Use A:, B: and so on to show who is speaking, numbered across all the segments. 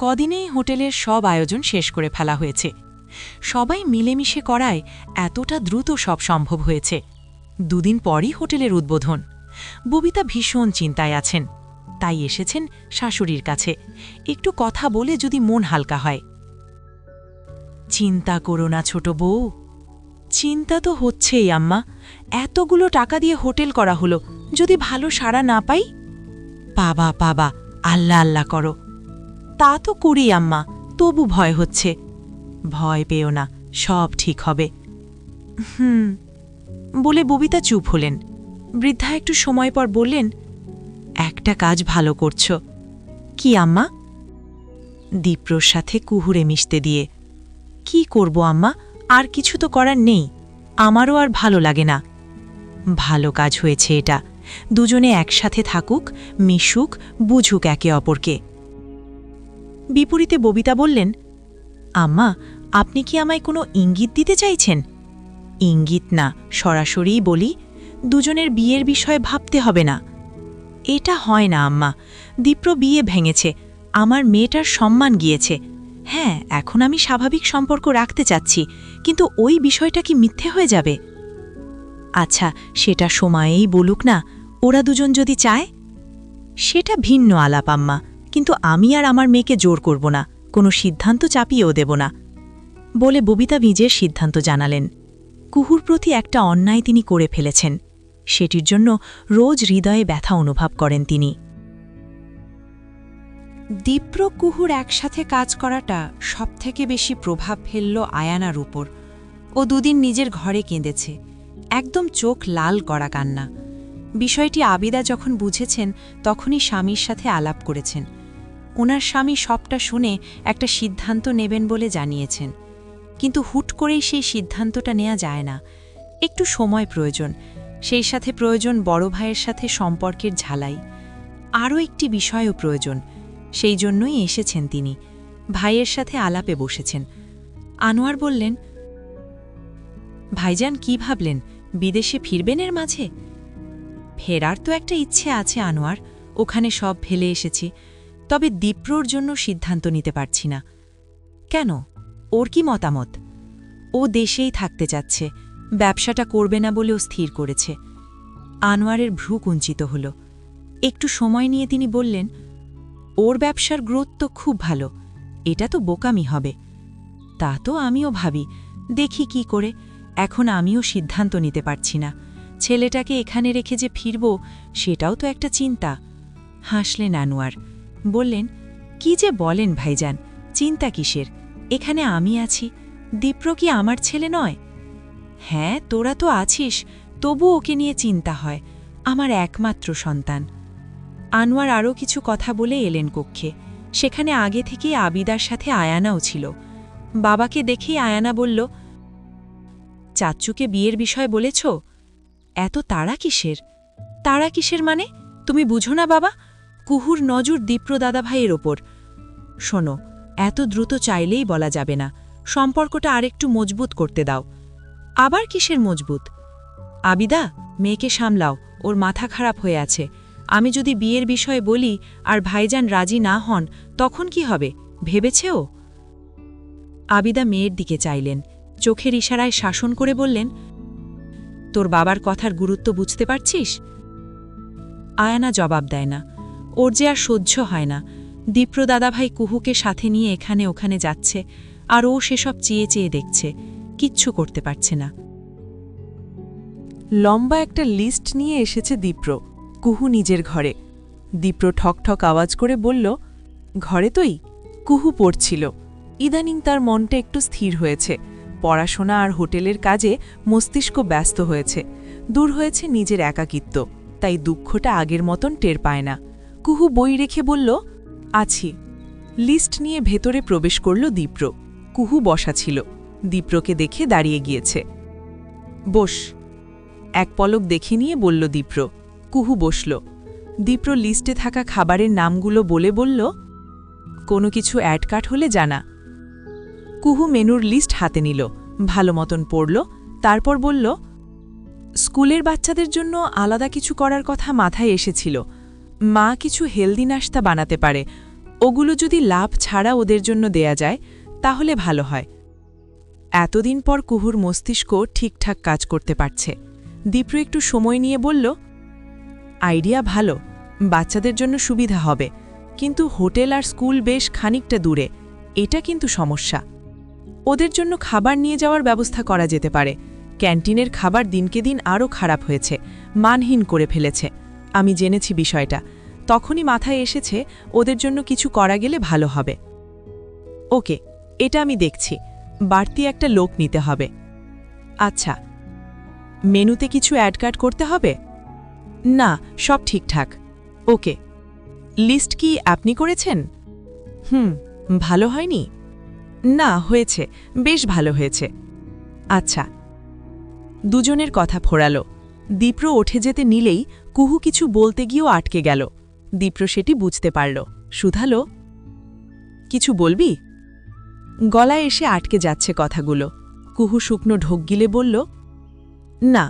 A: কদিনেই হোটেলের সব আয়োজন শেষ করে ফেলা হয়েছে। সবাই মিলেমিশে করায় এতটা দ্রুত সব সম্ভব হয়েছে। দুদিন পরই হোটেলের উদ্বোধন। ববিতা ভীষণ চিন্তায় আছেন, তাই এসেছেন শাশুড়ির কাছে, একটু কথা বলে যদি মন হালকা হয়। চিন্তা করো না ছোট বউ। চিন্তা তো হচ্ছেই আম্মা, এতগুলো টাকা দিয়ে হোটেল করা হলো, যদি ভালো সাড়া না পাই? বাবা বাবা, আল্লাহ আল্লাহ করো। তা তো করি আম্মা, তবু ভয় হচ্ছে। ভয় পেও না, সব ঠিক হবে। বলে ববিতা চুপ হলেন। বৃদ্ধা একটু সময় পর বললেন, একটা কাজ ভালো করছ। কি আম্মা? দীপ্রর সাথে কুহুরে মিশতে দিয়ে। কি করব আম্মা, আর কিছু তো করার নেই, আমারও আর ভালো লাগে না। ভালো কাজ হয়েছে এটা, দুজনে একসাথে থাকুক, মিশুক, বুঝুক একে অপরকে। বিপরীতে ববিতা বললেন, আম্মা, আপনি কি আমায় কোনো ইঙ্গিত দিতে চাইছেন? ইঙ্গিত না, সরাসরিই বলি, দুজনের বিয়ের বিষয়ে ভাবতে হবে না। এটা হয় না আম্মা, দীপ্র বিয়ে ভেঙেছে, আমার মেয়েটার সম্মান গিয়েছে। হ্যাঁ, এখন আমি স্বাভাবিক সম্পর্ক রাখতে চাচ্ছি, কিন্তু ওই বিষয়টা কি মিথ্যে হয়ে যাবে? আচ্ছা, সেটা সময়েই বলুক না, ওরা দুজন যদি চায়। সেটা ভিন্ন আলাপ আম্মা, কিন্তু আমি আর আমার মেয়েকে জোর করব না, কোনো সিদ্ধান্ত চাপিয়েও দেব না। বলে ববিতা নিজের সিদ্ধান্ত জানালেন। কুহুর প্রতি একটা অন্যায় তিনি করে ফেলেছেন, সেটির জন্য রোজ হৃদয়ে ব্যথা অনুভব করেন তিনি। দীপ্র কুহুর একসাথে কাজ করাটা সবথেকে বেশি প্রভাব ফেলল আয়ানার উপর। ও দুদিন নিজের ঘরে কেঁদেছে, একদম চোখ লাল করা কান্না। বিষয়টি আবিদা যখন বুঝেছেন, তখনই স্বামীর সাথে আলাপ করেছেন। ওনার স্বামী সবটা শুনে একটা সিদ্ধান্ত নেবেন বলে জানিয়েছেন, কিন্তু হুট করেই সেই সিদ্ধান্তটা নেওয়া যায় না, একটু সময় প্রয়োজন। সেই সাথে প্রয়োজন বড় ভাইয়ের সাথে সম্পর্কের ঝালাই। আরও একটি বিষয়ও প্রয়োজন, সেই জন্যই এসেছেন তিনি, ভাইয়ের সাথে আলাপে বসেছেন। আনোয়ার বললেন, ভাইজান কি ভাবলেন, বিদেশে ফিরবেন এর মাঝে? ফেরার তো একটা ইচ্ছে আছে আনোয়ার, ওখানে সব ফেলে এসেছি, তবে দীপ্রর জন্য সিদ্ধান্ত নিতে পারছি না। কেন, ওর কি মতামত? ও দেশেই থাকতে চাচ্ছে, ব্যবসাটা করবে না বলেও স্থির করেছে। আনোয়ারের ভ্রু কুঞ্চিত হল। একটু সময় নিয়ে তিনি বললেন, ওর ব্যবসার গ্রোথ তো খুব ভালো, এটা তো বোকামি হবে। তা তো আমিও ভাবি, দেখি কি করে, এখন আমিও সিদ্ধান্ত নিতে পারছি না। ছেলেটাকে এখানে রেখে যে ফিরব, সেটাও তো একটা চিন্তা। হাসলেন আনোয়ার, বললেন, কি যে বলেন ভাইজান, চিন্তা কিসের, এখানে আমি আছি, দীপ্র কি আমার ছেলে নয়? হ্যাঁ, তোরা তো আছিস, তবু ওকে নিয়ে চিন্তা হয়, আমার একমাত্র সন্তান। আনোয়ার আরও কিছু কথা বলে এলেন কক্ষে। সেখানে আগে থেকেই আবিদার সাথে আয়ানাও ছিল। বাবাকে দেখেই আয়ানা বলল, চাচ্চুকে বিয়ের বিষয় বলেছ? এত তাড়া কিসের? তাড়া কিসের মানে? তুমি বুঝো না বাবা, কুহুর নজর দীপ্র দাদাভাইয়ের ওপর। শোনো, এত দ্রুত চাইলেই বলা যাবে না, সম্পর্কটা আরেকটু মজবুত করতে দাও। আবার কিসের মজবুত? আবিদা, মেয়েকে সামলাও, ওর মাথা খারাপ হয়ে আছে। আমি যদি বিয়ের বিষয়ে বলি আর ভাইজান রাজি না হন, তখন কি হবে ভেবেছে ও? আবিদা মেয়ের দিকে চাইলেন, চোখের ইশারায় শাসন করে বললেন, তোর বাবার কথার গুরুত্ব বুঝতে পারছিস? আয়ানা জবাব দেয় না, ওর যে আর সহ্য হয় না। দীপ্র দাদাভাই কুহুকে সাথে নিয়ে এখানে ওখানে যাচ্ছে, আর ও সেসব চেয়ে চেয়ে দেখছে, কিচ্ছু করতে পারছে না।
B: লম্বা একটা লিস্ট নিয়ে এসেছে দীপ্র, কুহু নিজের ঘরে। দীপ্র ঠকঠক আওয়াজ করে বলল, ঘরে তোই? কুহু পড়ছিল। ইদানিং তার মনটা একটু স্থির হয়েছে, পড়াশোনা আর হোটেলের কাজে মস্তিষ্ক ব্যস্ত হয়েছে, দূর হয়েছে নিজের একাকিত্ব, তাই দুঃখটা আগের মতন টের পায় না। কুহু বই রেখে বলল, আছি। লিস্ট নিয়ে ভেতরে প্রবেশ করল দীপ্র। কুহু বসা ছিল, দীপ্রকে দেখে দাঁড়িয়ে গিয়েছে। বস। এক পলক দেখে নিয়ে বলল দীপ্র। কুহু বসল। দীপ্র লিস্টে থাকা খাবারের নামগুলো বলে বলল, কোনো কিছু অ্যাড কাট হলে জানা। কুহু মেনুর লিস্ট হাতে নিল, ভালো মতন পড়ল, তারপর বলল, স্কুলের বাচ্চাদের জন্য আলাদা কিছু করার কথা মাথায় এসেছিল। মা কিছু হেলদি নাস্তা বানাতে পারে, ওগুলো যদি লাভ ছাড়া ওদের জন্য দেয়া যায় তাহলে ভালো হয়। এতদিন পর কুহুর মস্তিষ্ক ঠিকঠাক কাজ করতে পারছে। দীপ্র একটু সময় নিয়ে বলল, আইডিয়া ভালো, বাচ্চাদের জন্য সুবিধা হবে, কিন্তু হোটেল আর স্কুল বেশ খানিকটা দূরে, এটা কিন্তু সমস্যা। ওদের জন্য খাবার নিয়ে যাওয়ার ব্যবস্থা করা যেতে পারে। ক্যান্টিনের খাবার দিনকে দিন আরও খারাপ হয়েছে, মানহীন করে ফেলেছে। আমি জেনেছি বিষয়টা, তখনই মাথায় এসেছে ওদের জন্য কিছু করা গেলে ভালো হবে। ওকে, এটা আমি দেখছি, বাড়তি একটা লোক নিতে হবে। আচ্ছা, মেনুতে কিছু অ্যাড করতে হবে? না, সব ঠিকঠাক। ওকে, লিস্ট কি আপনি করেছেন? ভালো হয়নি? না, হয়েছে, বেশ ভালো হয়েছে। আচ্ছা। দুজনের কথা ফোরালো। দীপ্র উঠে যেতে নিলেই কুহু কিছু বলতে গিয়েও আটকে গেল। দীপ্র সেটি বুঝতে পারল। শুধালো, কিছু বলবি? গলায় এসে আটকে যাচ্ছে কথাগুলো। কুহু শুকনো ঢোক গিলে বলল, না।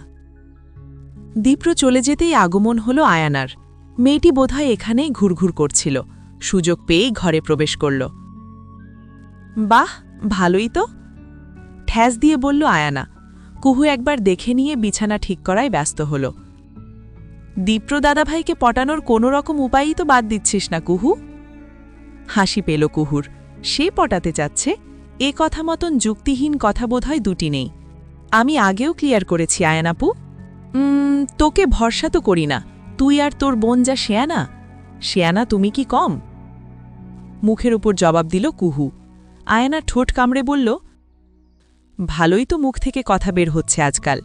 B: দীপ্র চলে যেতেই আগমন হলো আয়ানার। মেয়েটি বোধহয় এখানেই ঘুরঘুর করছিল। সুযোগ পেয়েই ঘরে প্রবেশ করল। বাহ, ভালোই তো, ঠ্যাস দিয়ে বলল আয়ানা। কুহু একবার দেখে নিয়ে বিছানা ঠিক করায় ব্যস্ত হল। দীপ্র দাদাভাইকে পটানোর কোনো রকম উপায়ই তো বাদ দিচ্ছিস না কুহু? হাসি পেল কুহুর। সে পটাতে চাচ্ছে, এ কথা মতন যুক্তিহীন কথা বোধহয় দুটি নেই। আমি আগেও ক্লিয়ার করেছি আয়ানাপু, তোকে ভরসা তো করি না। তুই আর তোর বোন যা শেয়ানা, শেয়ানা তুমি কি কম? মুখের উপর জবাব দিল কুহু। আয়ানা ঠোঁট কামড়ে বলল, ভালোই তো মুখ থেকে কথা বের হচ্ছে আজকাল।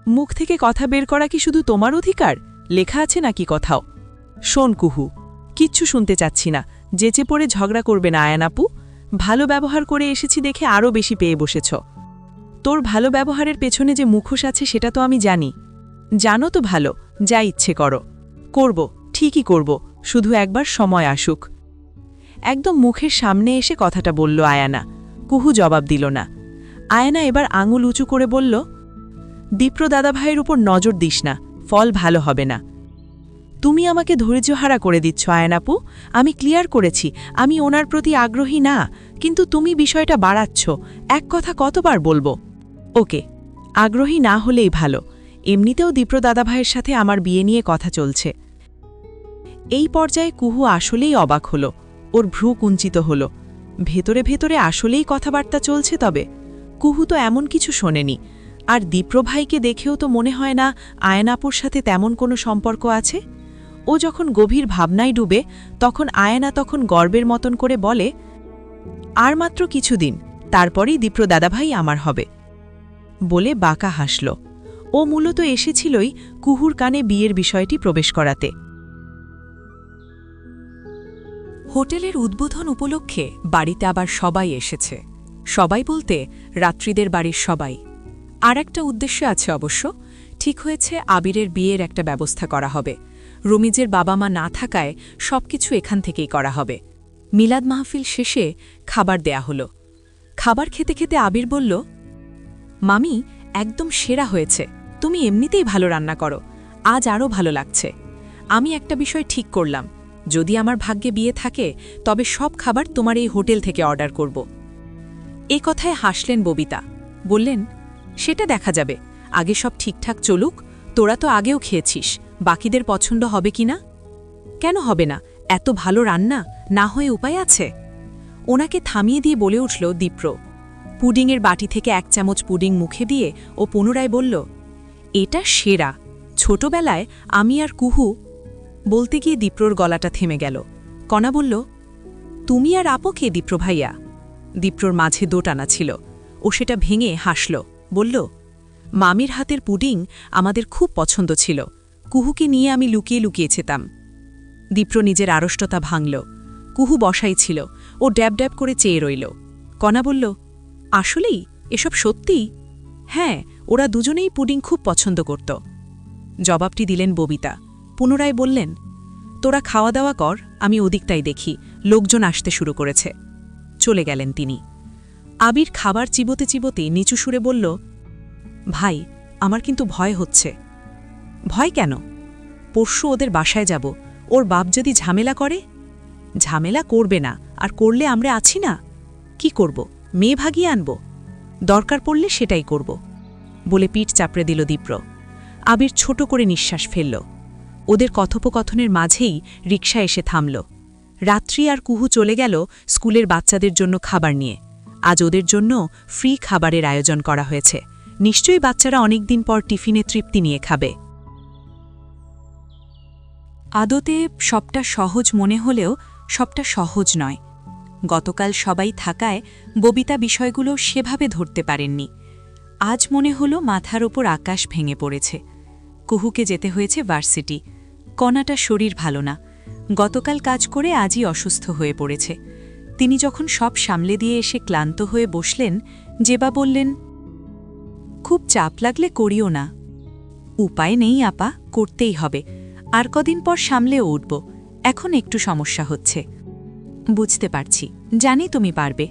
B: মুখ থেকে কথা বের করা কি শুধু তোমার অধিকার? লেখা আছে নাকি কোথাও? শোন কুহু, কিচ্ছু শুনতে চাচ্ছি না। যেচে পড়ে ঝগড়া করবে না আয়ানাপু। ভালো ব্যবহার করে এসেছি দেখে আরও বেশি পেয়ে বসেছ। তোর ভালো ব্যবহারের পেছনে যে মুখোশ আছে সেটা তো আমি জানি। জানো তো ভালো, যা ইচ্ছে করো। করব, ঠিকই করব, শুধু একবার সময় আসুক। একদম মুখের সামনে এসে কথাটা বলল আয়ানা। কুহু জবাব দিল না। আয়ানা এবার আঙুল উঁচু করে বলল, দীপ্র দাদাভাইয়ের উপর নজর দিস না, ফল ভালো হবে না। তুমি আমাকে ধৈর্যহারা করে দিচ্ছ আয়ানাপু। আমি ক্লিয়ার করেছি আমি ওনার প্রতি আগ্রহী না, কিন্তু তুমি বিষয়টা বাড়াচ্ছ। এক কথা কতবার বলবো? ওকে, আগ্রহী না হলেই ভালো। এমনিতেও দীপ্র দাদাভাইয়ের সাথে আমার বিয়ে নিয়ে কথা চলছে। এই পর্যায়ে কুহু আসলেই অবাক হল। ওর ভ্রু কুঞ্চিত হল। ভেতরে ভেতরে আসলেই কথাবার্তা চলছে। তবে কুহু তো এমন কিছু শোনেনি। আর দীপ্র ভাইকে দেখেও তো মনে হয় না আয়নাপুর সাথে তেমন কোনো সম্পর্ক আছে। ও যখন গভীর ভাবনায় ডুবে তখন আয়না তখন গর্বের মতন করে বলে, আর মাত্র কিছুদিন, তারপরেই দীপ্র দাদাভাই আমার হবে। বলে বাঁকা হাসল। ও মূলত এসেছিলই কুহুর কানে বিয়ের বিষয়টি প্রবেশ করাতে।
C: হোটেলের উদ্বোধন উপলক্ষে বাড়িতে আবার সবাই এসেছে। সবাই বলতে রাত্রিদের বাড়ির সবাই। আর একটা উদ্দেশ্য আছে অবশ্য। ঠিক হয়েছে আবিরের বিয়ের একটা ব্যবস্থা করা হবে। রমিজের বাবা মা না থাকায় সবকিছু এখান থেকেই করা হবে। মিলাদ মাহফিল শেষে খাবার দেয়া হলো। খাবার খেতে খেতে আবির বলল, মামি, একদম সেরা হয়েছে। তুমি এমনিতেই ভালো রান্না করো, আজ আরও ভালো লাগছে। আমি একটা বিষয় ঠিক করলাম, যদি আমার ভাগ্যে বিয়ে থাকে তবে সব খাবার তোমার এই হোটেল থেকে অর্ডার করব। এ কথায় হাসলেন ববিতা। বললেন, সেটা দেখা যাবে, আগে সব ঠিকঠাক চলুক। তোরা তো আগেও খেয়েছিস, বাকিদের পছন্দ হবে কি না? কেন হবে না? এত ভালো রান্না, না হয়ে উপায় আছে? ওনাকে থামিয়ে দিয়ে বলে উঠল দীপ্র। পুডিংয়ের বাটি থেকে 1 চামচ পুডিং মুখে দিয়ে ও পুনরায় বলল, এটা সেরা। ছোটবেলায় আমি আর কুহু। বলতে গিয়ে দীপ্রর গলাটা থেমে গেল। কণা বলল, তুমি আর আপো কে দীপ্র ভাইয়া? দীপ্রর মাঝে দোটানা ছিল। ও সেটা ভেঙে হাসল, বলল, মামির হাতের পুডিং আমাদের খুব পছন্দ ছিল। কুহুকে নিয়ে আমি লুকিয়ে লুকিয়ে যেতাম। দীপ্র নিজের আড়ষ্টতা ভাঙল। কুহু বসাই ছিল, ও ড্যাব ড্যাব করে চেয়ে রইল। কণা বলল, আসলেই এসব সত্যি? হ্যাঁ, ওরা দুজনেই পুডিং খুব পছন্দ করত। জবাবটি দিলেন ববিতা। পুনরায় বললেন, তোরা খাওয়া দাওয়া কর, আমি ওদিকটাই দেখি, লোকজন আসতে শুরু করেছে। চলে গেলেন তিনি। আবির খাবার চিবোতে চিবোতে নিচু সুরে বলল, ভাই, আমার কিন্তু ভয় হচ্ছে। ভয় কেন? পরশু ওদের বাসায় যাব, ওর বাপ যদি ঝামেলা করে? ঝামেলা করবে না, আর করলে আমরা আছি না। কি করব, মেয়ে ভাগিয়ে আনব? দরকার পড়লে সেটাই করব, বলে পিঠ চাপড়ে দিল দীপ্র। আবির ছোট করে নিঃশ্বাস ফেলল। ওদের কথোপকথনের মাঝেই রিকশা এসে থামল। রাত্রি আর কুহু চলে গেল স্কুলের বাচ্চাদের জন্য খাবার নিয়ে। আজ ওদের জন্য ফ্রি খাবারের আয়োজন করা হয়েছে। নিশ্চয়ই বাচ্চারা অনেকদিন পর টিফিনে তৃপ্তি নিয়ে খাবে। আদতে সবটা সহজ মনে হলেও সবটা সহজ নয়। গতকাল সবাই থাকায় ববিতা বিষয়গুলো সেভাবে ধরতে পারেননি। আজ মনে হলো মাথার ওপর আকাশ ভেঙে পড়েছে। কুহুকে যেতে হয়েছে ভার্সিটি। কণাটা শরীর ভালো না, গতকাল কাজ করে আজই অসুস্থ হয়ে পড়েছে। তিনি যখন সব সামলে দিয়ে এসে ক্লান্ত হয়ে বসলেন, জেবা বললেন, খুব চাপ লাগলে করিও না। উপায় নেই আপা, করতেই হবে। আর কদিন পর সামলেও উঠব, এখন একটু সমস্যা হচ্ছে। বুঝতে পারছি, জানি তুমি পারবে,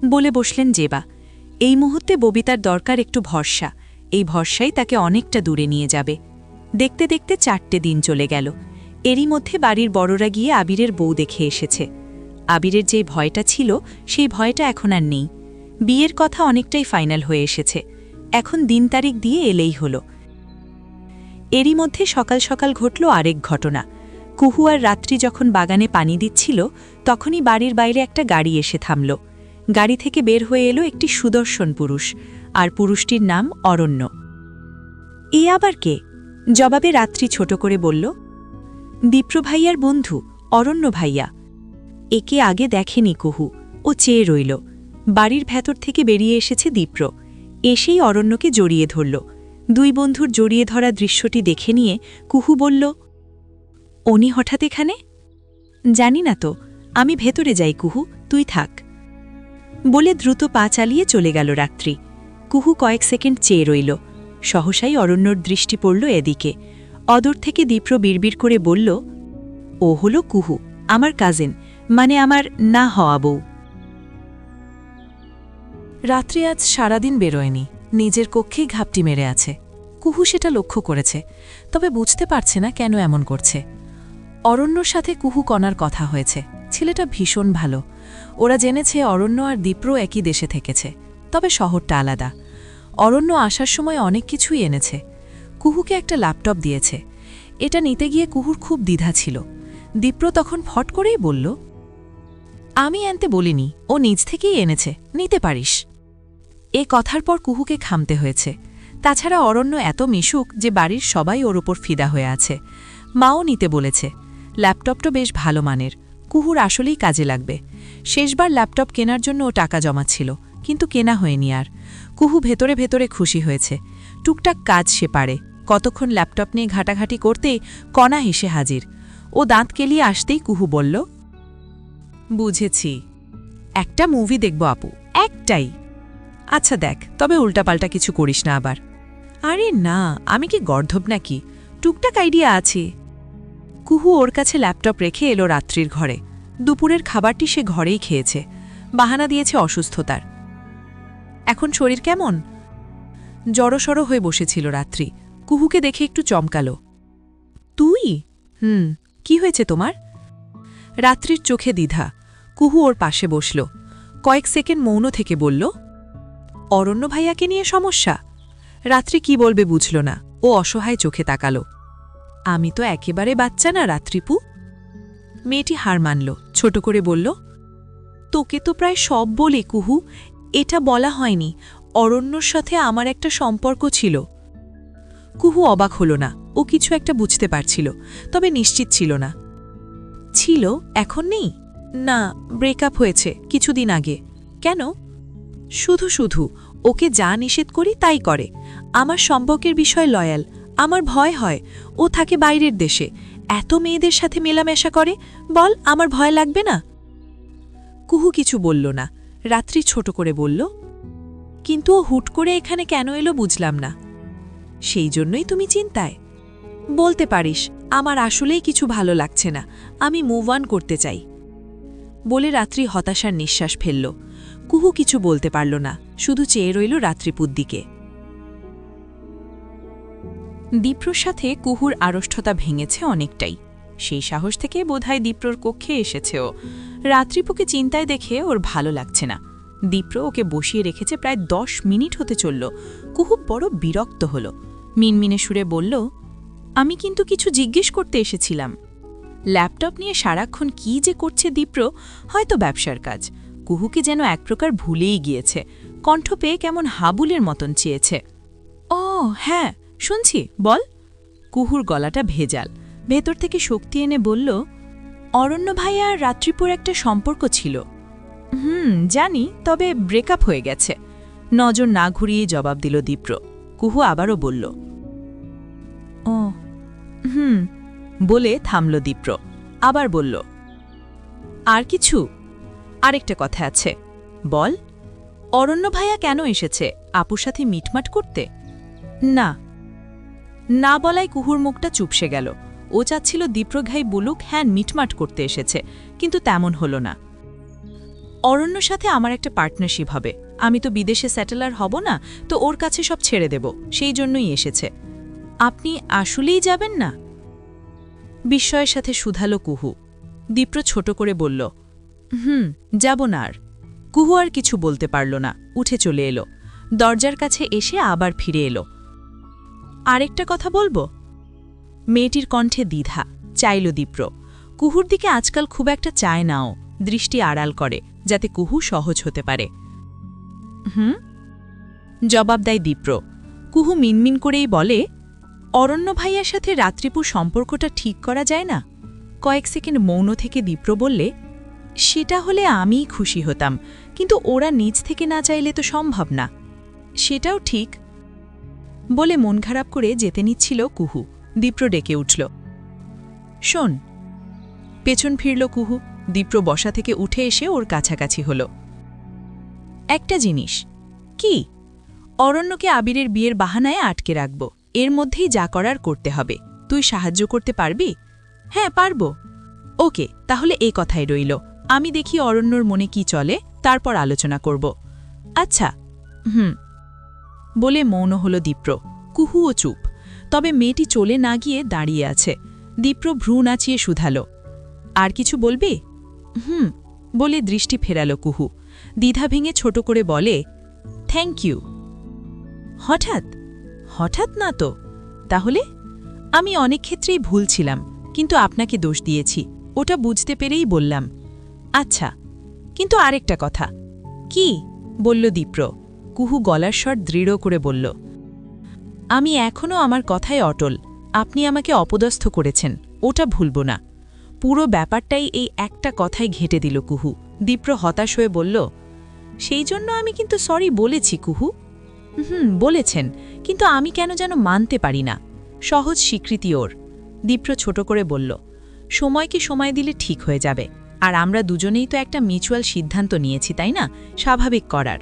C: বলে বসলেন জেবা। এই মুহূর্তে ববিতার দরকার একটু ভরসা। এই ভরসাই তাকে অনেকটা দূরে নিয়ে যাবে। দেখতে দেখতে 4টে দিন চলে গেল। এরই মধ্যে বাড়ির বড়রা গিয়ে আবিরের বউ দেখে এসেছে। আবিরের যে ভয়টা ছিল সেই ভয়টা এখন আর নেই। বিয়ের কথা অনেকটাই ফাইনাল হয়ে এসেছে, এখন দিন তারিখ দিয়ে এলেই হলো। এরই মধ্যে সকাল সকাল ঘটল আরেক ঘটনা। কুহু আর রাত্রি যখন বাগানে পানি দিচ্ছিল, তখনই বাড়ির বাইরে একটা গাড়ি এসে থামল। গাড়ি থেকে বের হয়ে এলো একটি সুদর্শন পুরুষ, আর পুরুষটির নাম অরণ্য। এ আবার কে? জবাবে রাত্রি ছোট করে বলল, দীপ্র ভাইয়ার বন্ধু, অরণ্য ভাইয়া। একে আগে দেখেনি কুহু, ও চেয়ে রইল। বাড়ির ভেতর থেকে বেরিয়ে এসেছে দীপ্র, এসেই অরণ্যকে জড়িয়ে ধরল। দুই বন্ধুর জড়িয়ে ধরা দৃশ্যটি দেখে নিয়ে কুহু বলল, উনি হঠাৎ এখানে? জানি না তো, আমি ভেতরে যাই কুহু, তুই থাক, বলে দ্রুত পা চালিয়ে চলে গেল রাত্রি। কুহু কয়েক সেকেন্ড চেয়ে রইল। সহসাই অরণ্যর দৃষ্টি পড়ল এদিকে। অদূর থেকে দীপ্র বিড়বিড় করে বলল, ও হলো কুহু, আমার কাজিন, মানে আমার না হওয়া বউ।
B: রাত্রি আজ সারাদিন বেরোয়নি, নিজের কক্ষেই ঘাপটি মেরে আছে। কুহু সেটা লক্ষ্য করেছে, তবে বুঝতে পারছে না কেন এমন করছে। অরণ্যর সাথে কুহু কণার কথা হয়েছে। ছেলেটা ভীষণ ভালো। ওরা জেনেছে অরণ্য আর দীপ্র একই দেশে থেকেছে, তবে শহরটা আলাদা। অরণ্য আসার সময় অনেক কিছুই এনেছে। কুহুকে একটা ল্যাপটপ দিয়েছে। এটা নিতে গিয়ে কুহুর খুব দ্বিধা ছিল। দীপ্র তখন ফট করেই বলল, আমি আনতে বলিনি, ও নিজ থেকেই এনেছে, নিতে পারিস। এ কথার পর কুহুকে খামতে হয়েছে। তাছাড়া অরণ্য এত মিশুক যে বাড়ির সবাই ওর ওপর ফিদা হয়ে আছে। মাও নিতে বলেছে। ল্যাপটপটা বেশ ভালো মানের, কুহুর আসলেই কাজে লাগবে। শেষবার ল্যাপটপ কেনার জন্য ও টাকা জমাচ্ছিল, কিন্তু কেনা হয়নি আর। কুহু ভেতরে ভেতরে খুশি হয়েছে। টুকটাক কাজ সে পারে। কতক্ষণ ল্যাপটপ নিয়ে ঘাটাঘাটি করতেই কণা হেসে হাজির। ও দাঁত কেলিয়ে আসতেই কুহু বলল, বুঝেছি, একটা মুভি দেখব আপু, একটাই। আচ্ছা দেখ, তবে উল্টাপাল্টা কিছু করিস না আবার। আরে না, আমি কি গর্ধব নাকি, টুকটাক আইডিয়া আছে। কুহু ওর কাছে ল্যাপটপ রেখে এলো রাত্রির ঘরে। দুপুরের খাবারটি সে ঘরেই খেয়েছে। বাহানা দিয়েছে অসুস্থতার। এখন শরীর কেমন? জড়সড় হয়ে বসেছিল রাত্রি। কুহুকে দেখে একটু চমকালো। তুই? কি হয়েছে তোমার? রাত্রির চোখে দ্বিধা। কুহু ওর পাশে বসল। কয়েক সেকেন্ড মৌন থেকে বলল, অরণ্য ভাইয়াকে নিয়ে সমস্যা। রাত্রি কি বলবে বুঝল না। ও অসহায় চোখে তাকালো। আমি তো একেবারে বাচ্চা না রাত্রিপু। মেয়েটি হার মানল, ছোট করে বলল, তোকে তো প্রায় সব বলে কুহু, এটা বলা হয়নি অরণ্যর সাথে আমার একটা সম্পর্ক ছিল। কুহু অবাক হল না। ও কিছু একটা বুঝতে পারছিল, তবে নিশ্চিত ছিল না। ছিল, এখন নেই? না, ব্রেকআপ হয়েছে কিছুদিন আগে। কেন? শুধু শুধু ওকে যা নিষেধ করি তাই করে। আমার সম্পর্কের বিষয় লয়াল, আমার ভয় হয় ও থাকে বাইরের দেশে, এত মেয়েদের সাথে মেলামেশা করে। বল, আমার ভয় লাগবে না? কুহু কিছু বলল না। রাত্রি ছোট করে বলল, কিন্তু ও হুট করে এখানে কেন এলো বুঝলাম না। সেই জন্যই তুমি চিন্তায়? বলতে পারিস, আমার আসলেই কিছু ভালো লাগছে না, আমি মুভ অন করতে চাই, বলে রাত্রি হতাশার নিঃশ্বাস ফেলল। কুহু কিছু বলতে পারল না, শুধু চেয়ে রইল রাত্রিপুর দিকে। দীপ্রর সাথে কুহুর আড়ষ্ঠতা ভেঙেছে অনেকটাই।
A: সেই সাহস থেকে বোধহয় দীপ্রর কক্ষে এসেছে ও। রাত্রিপুকে চিন্তায় দেখে ওর ভালো লাগছে না। দীপ্র ওকে বসিয়ে রেখেছে প্রায় 10 মিনিট হতে চলল। কুহু বড় বিরক্ত হল। মিনমিনে সুরে বলল, আমি কিন্তু কিছু জিজ্ঞেস করতে এসেছিলাম। ল্যাপটপ নিয়ে সারাক্ষণ কি যে করছে দীপ্র, হয়তো ব্যবসার কাজ। কুহুকে যেন এক প্রকার ভুলেই গিয়েছে। কণ্ঠ পেয়ে কেমন হাবুলের মতন চেয়েছে। ও হ্যাঁ, শুনছি, বল। কুহুর গলাটা ভেজাল। ভেতর থেকে শক্তি এনে বলল, অরণ্য ভাই আর রাত্রিপুর একটা সম্পর্ক ছিল। জানি, তবে ব্রেকআপ হয়ে গেছে। নজর না ঘুরিয়ে জবাব দিল দীপ্র। কুহু আবারও বলল, ও বলে থামল দীপ্র। আবার বলল, আর কিছু? আরেকটা কথা আছে, বল। অরণ্য ভাইয়া কেন এসেছে? আপুর সাথে মিটমাট করতে? না। না বলায় কুহুর মুখটা চুপসে গেল। ও চাচ্ছিল দীপ্রঘাই বলুক হ্যাঁ মিটমাট করতে এসেছে, কিন্তু তেমন হল না। অরণ্যর সাথে আমার একটা পার্টনারশিপ হবে। আমি তো বিদেশে সেটেলার হব না, তো ওর কাছে সব ছেড়ে দেব, সেই জন্যই এসেছে। আপনি আসলেই যাবেন না? বিস্ময়ের সাথে শুধালো কুহু। দীপ্র ছোট করে বলল, যাব না আর। কুহু আর কিছু বলতে পারল না, উঠে চলে এলো। দরজার কাছে এসে আবার ফিরে এলো। আরেকটা কথা বলবো? মেয়েটির কণ্ঠে দ্বিধা। চাইল দীপ্র। কুহুর দিকে আজকাল খুব একটা চায় নাও, দৃষ্টি আড়াল করে, যাতে কুহু সহজ হতে পারে। জবাব দেয় দীপ্র। কুহু মিনমিন করেই বলে, অরণ্য ভাইয়ার সাথে রাত্রিপুর সম্পর্কটা ঠিক করা যায় না? কয়েক সেকেন্ড মৌন থেকে দীপ্র বললে, সেটা হলে আমিই খুশি হতাম, কিন্তু ওরা নিজ থেকে না চাইলে তো সম্ভব না। সেটাও ঠিক, বলে মন খারাপ করে যেতে নিচ্ছিল কুহু। দীপ্র ডেকে উঠল, শোন। পেছন ফিরল কুহু। দীপ্র বসা থেকে উঠে এসে ওর কাছাকাছি হল। একটা জিনিস। কি? অরণ্যকে আবিরের বিয়ের বাহানায় আটকে রাখব। এর মধ্যেই যা করার করতে হবে। তুই সাহায্য করতে পারবি? হ্যাঁ, পারব। ওকে, তাহলে এই কথাই রইল। আমি দেখি অরণ্যর মনে কি চলে, তারপর আলোচনা করব। আচ্ছা। বলে মৌন হল দীপ্র। কুহুও চুপ। তবে মেয়েটি চলে না গিয়ে দাঁড়িয়ে আছে। দীপ্র ভ্রু নাচিয়ে শুধাল, আর কিছু বলবি? বলে দৃষ্টি ফেরাল কুহু। দ্বিধা ভেঙে ছোট করে বলে, থ্যাংক ইউ। হঠাৎ? হঠাৎ না তো। তাহলে? আমি অনেক ক্ষেত্রেই ভুল ছিলাম, কিন্তু আপনাকে দোষ দিয়েছি, ওটা বুঝতে পেরেই বললাম। আচ্ছা, কিন্তু আরেকটা কথা। কি? বলল দীপ্র। কুহু গলার স্বর দৃঢ় করে বলল, আমি এখনও আমার কথায় অটল। আপনি আমাকে অপদস্থ করেছেন, ওটা ভুলব না। পুরো ব্যাপারটাই এই একটা কথায় ঘেঁটে দিল কুহু। দীপ্র হতাশ হয়ে বলল, সেই জন্য আমি কিন্তু সরি বলেছি কুহু। বলেছেন, কিন্তু আমি কেন যেন মানতে পারি না। সহজ স্বীকৃতি ওর। দীপ্র ছোট করে বলল, সময়কে সময় দিলে ঠিক হয়ে যাবে। আর আমরা দুজনেই তো একটা মিউচুয়াল সিদ্ধান্ত নিয়েছি, তাই না? স্বাভাবিক করার।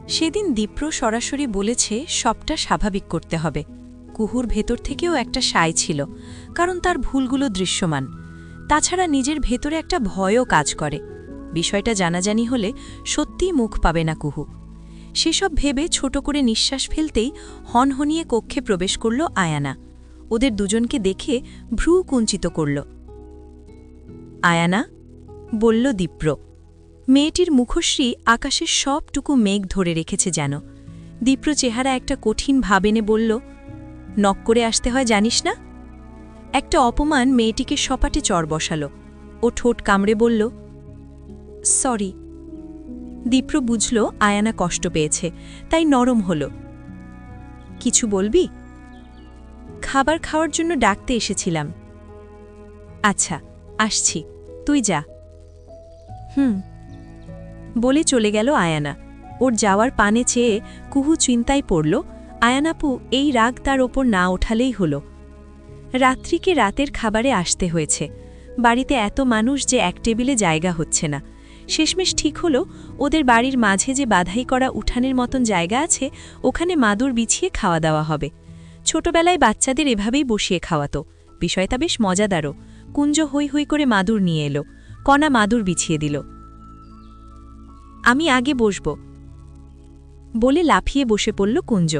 C: সেদিন দীপ্র সরাসরি বলেছে সবটা স্বাভাবিক করতে হবে। কুহুর ভেতর থেকেও একটা সায় ছিল, কারণ তার ভুলগুলো দৃশ্যমান। তাছাড়া নিজের ভেতরে একটা ভয়ও কাজ করে। বিষয়টা জানাজানি হলে সত্যিই মুখ পাবে না কুহু। সেসব ভেবে ছোট করে নিঃশ্বাস ফেলতেই হনহনিয়ে কক্ষে প্রবেশ করল আয়ানা। ওদের দুজনকে দেখে ভ্রু কুঞ্চিত করল। আয়ানা, বলল দীপ্র। মেয়েটির মুখশ্রী আকাশের সবটুকু মেঘ ধরে রেখেছে যেন। দীপ্র চেহারা একটা কঠিন ভাব এনে বলল, নক করে আসতে হয় জানিস না? একটা অপমান মেয়েটিকে সপাটে চড় বসাল। ও ঠোঁট কামড়ে বলল, সরি। দীপ্র বুঝল আয়ানা কষ্ট পেয়েছে, তাই নরম হল। কিছু বলবি? খাবার খাওয়ার জন্য ডাকতে এসেছিলাম। আচ্ছা, আসছি, তুই যা। বলে চলে গেল আয়ানা। ওর যাওয়ার পানে চেয়ে কুহু চিন্তায় পড়ল, আয়ানাপু এই রাগ তার ওপর না ওঠালেই হল। রাত্রিকে রাতের খাবারে আসতে হয়েছে। বাড়িতে এত মানুষ যে এক টেবিলে জায়গা হচ্ছে না। শেষমেশ ঠিক হলো ওদের বাড়ির মাঝে যে বাধাই করা উঠানের মতন জায়গা আছে, ওখানে মাদুর বিছিয়ে খাওয়া দাওয়া হবে। ছোটবেলায় বাচ্চাদের এভাবেই বসিয়ে খাওয়াতো। বিষয়টা বেশ মজাদারও। কুঞ্জ হৈ হৈ করে মাদুর নিয়ে এলো। কণা মাদুর বিছিয়ে দিল। আমি আগে বসব, বলে লাফিয়ে বসে পড়ল কুঞ্জ।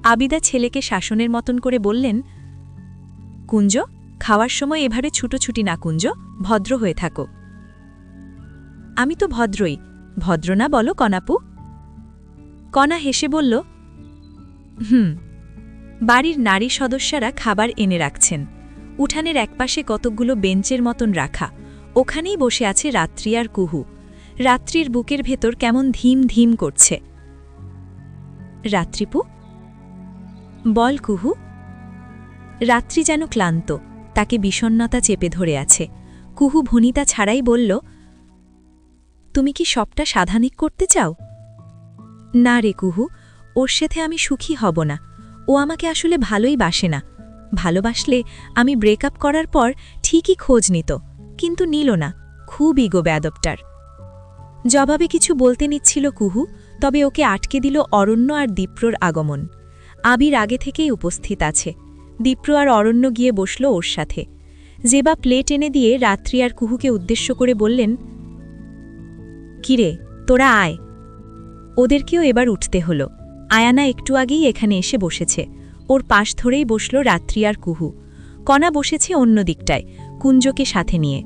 C: আবিদা ছেলেকে শাসনের মতন করে বললেন, কুঞ্জ, খাওয়ার সময় এভাবে ছুটোছুটি না কুঞ্জ, ভদ্র হয়ে থাকো। আমি তো ভদ্রই, ভদ্র না বলো কনাপু? কণা হেসে বলল, বাড়ির নারী সদস্যরা খাবার এনে রাখছেন। উঠানের একপাশে কতকগুলো বেঞ্চের মতন রাখা, ওখানেই বসে আছে রাত্রি আর কুহু। রাত্রির বুকের ভেতর কেমন ধীম ধীম করছে। রাত্রিপু, বল কুহু। রাত্রি যেন ক্লান্ত, তাকে বিষণ্ণতা চেপে ধরে আছে। কুহু ভনিতা ছাড়াই বলল, তুমি কি সবটা সাধারণিক করতে চাও? না রে কুহু, ওর সাথে আমি সুখী হব না। ও আমাকে আসলে ভালোই বাসে না। ভালোবাসলে আমি ব্রেকআপ করার পর ঠিকই খোঁজ নিত, কিন্তু নিল না। খুব ইগো বেয়াদবটার। জবাবে কিছু বলতে নিচ্ছিল কুহু, তবে ওকে আটকে দিল অরণ্য আর দীপ্রর আগমন। আবির আগে থেকেই উপস্থিত আছে। দীপ্র আর অরণ্য গিয়ে বসল ওর সাথে। জেবা প্লেট এনে দিয়ে রাত্রি আর কুহুকে উদ্দেশ্য করে বললেন, কিরে, তোরা আয়। ওদেরকেও এবার উঠতে হলো। আয়ানা একটু আগেই এখানে এসে বসেছে। ওর পাশ ধরেই বসল রাত্রি আর কুহু। কণা বসেছে অন্য দিকটায়, কুঞ্জকে সাথে নিয়ে।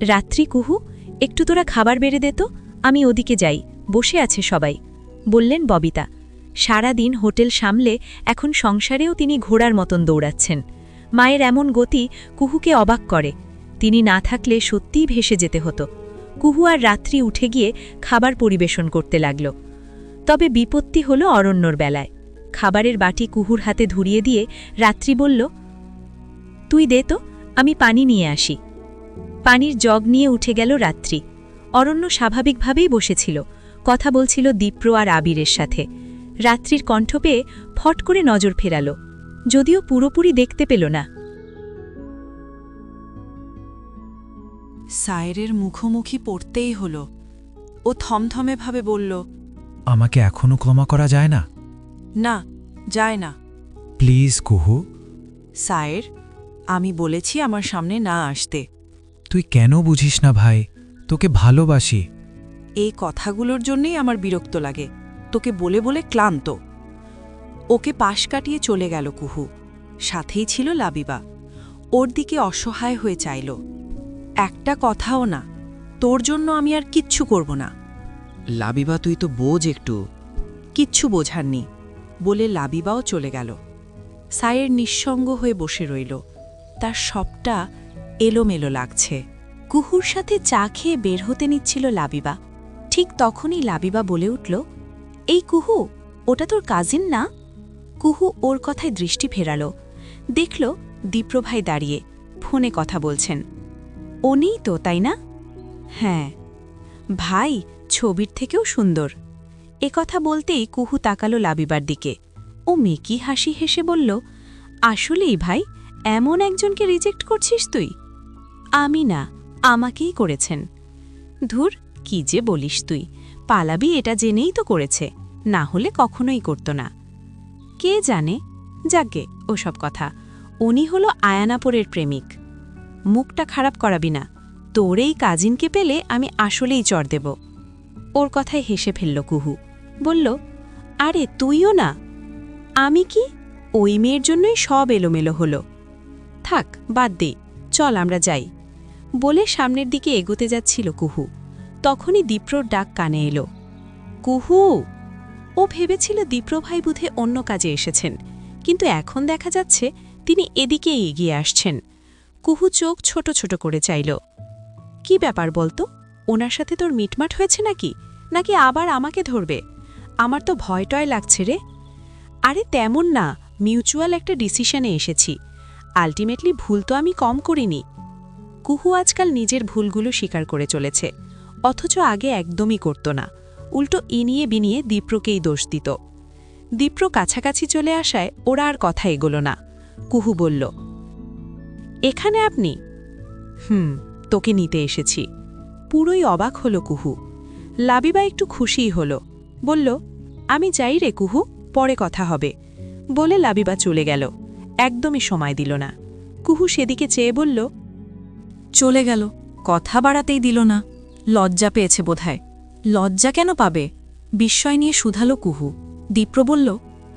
C: রাত্রি, কুহু, একটু তোরা খাবার বেড়ে দে তো, আমি ওদিকে যাই, বসে আছে সবাই, বললেন ববিতা। সারা দিন হোটেল সামলে এখন সংসারেও তিনি ঘোড়ার মতন দৌড়াচ্ছেন। মায়ের এমন গতি কুহুকে অবাক করে। তিনি না থাকলে সত্যিই ভেসে যেতে হতো। কুহু আর রাত্রি উঠে গিয়ে খাবার পরিবেশন করতে লাগল। তবে বিপত্তি হল অরণ্যর বেলায়। খাবারের বাটি কুহুর হাতে ধরিয়ে দিয়ে রাত্রি বলল, তুই দে তো, আমি পানি নিয়ে আসি। পানির জগ নিয়ে উঠে গেল রাত্রি। অরণ্য স্বাভাবিকভাবেই বসেছিল, কথা বলছিল দীপ্র আর আবিরের সাথে। রাত্রির কণ্ঠ পেয়ে ফট করে নজর ফেরাল, যদিও পুরোপুরি দেখতে পেল না।
B: সায়েরের মুখোমুখি পড়তেই হল। ও থমথমেভাবে বলল,
D: আমাকে এখনো ক্ষমা করা যায় না?
B: না, যায় না।
D: প্লিজ কুহু।
B: সায়ের, আমি বলেছি আমার সামনে না আসতে।
D: তুই কেন বুঝিস না ভাই? তোকে ভালোবাসি।
B: এই কথাগুলোর জন্যই আমার বিরক্ত লাগে। তোকে বলে বলে ক্লান্ত। ওকে পাশ কাটিয়ে চলে গেল কুহু। সাথেই ছিল লাবিবা। ওর দিকে অসহায় হয়ে চাইল। একটা কথাও না, তোর জন্য আমি আর কিচ্ছু করব না।
E: লাবিবা, তুই তো বোঝ একটু।
B: কিচ্ছু বোঝাননি বলে লাবিবাও চলে গেল। সায়ের নিঃসঙ্গ হয়ে বসে রইল। তার সবটা এলোমেলো লাগছে। কুহুর সাথে চা খেয়ে বের হতে নিচ্ছিল লাবিবা। ঠিক তখনই লাবিবা বলে উঠল, এই কুহু, ওটা তোর কাজিন না? কুহু ওর কথায় দৃষ্টি ফেরাল। দেখল দীপ্রভাই দাঁড়িয়ে ফোনে কথা বলছেন। উনিই তো, তাই না? হ্যাঁ। ভাই ছবির থেকেও সুন্দর। এ কথা বলতেই কুহু তাকালো লাবিবার দিকে। ও মেকি হাসি হেসে বলল, আসলেই ভাই, এমন একজনকে রিজেক্ট করছিস তুই? আমি না, আমাকেই করেছেন। ধুর, কি যে বলিস তুই, পালাবি এটা জেনেই তো করেছে, না হলে কখনোই করত না। কে জানে, যাকে ওসব কথা। উনি হলো আয়ানাপুরের প্রেমিক। মুখটা খারাপ করাবি না, তোর এই কাজিনকে পেলে আমি আসলেই চড় দেব। ওর কথায় হেসে ফেলল কুহু। বলল, আরে তুইও না। আমি কি? ওই মেয়ের জন্যই সব এলোমেলো হলো। থাক, বাদ দে, চল আমরা যাই। বলে সামনের দিকে এগোতে যাচ্ছিল কুহু। তখনই দীপ্রর ডাক কানে এলো, কুহু। ও ভেবেছিল দীপ্রভাই বুধে অন্য কাজে এসেছেন, কিন্তু এখন দেখা যাচ্ছে তিনি এদিকে এগিয়ে আসছেন। কুহু চোখ ছোট ছোট করে চাইল। কি ব্যাপার বলতো, ওনার সাথে তোর মিটমাট হয়েছে নাকি? নাকি আবার আমাকে ধরবে? আমার তো ভয়টয় লাগছে রে। আরে তেমন না, মিউচুয়াল একটা ডিসিশনে এসেছি। আলটিমেটলি ভুল তো আমি কম করিনি। কুহু আজকাল নিজের ভুলগুলো স্বীকার করে চলেছে, অথচ আগে একদমই করত না। উল্টো ইনিয়ে বিনিয়ে দীপ্রকেই দোষ দিত। দীপ্র কাছাকাছি চলে আসায় ওরা আর কথা এগোল না। কুহু বলল, এখানে আপনি? তোকে নিতে এসেছি। পুরোই অবাক হল কুহু। লাবিবা একটু খুশিই হল, বলল, আমি যাই রে কুহু, পরে কথা হবে। বলে লাবিবা চলে গেল, একদমই সময় দিল না। কুহু সেদিকে চেয়ে বলল,
C: চলে গেল, কথা বাড়াতেই দিল না। লজ্জা পেয়েছে বোধহয়। লজ্জা কেন পাবে? বিস্ময় নিয়ে শুধালো কুহু। দীপ্র বলল,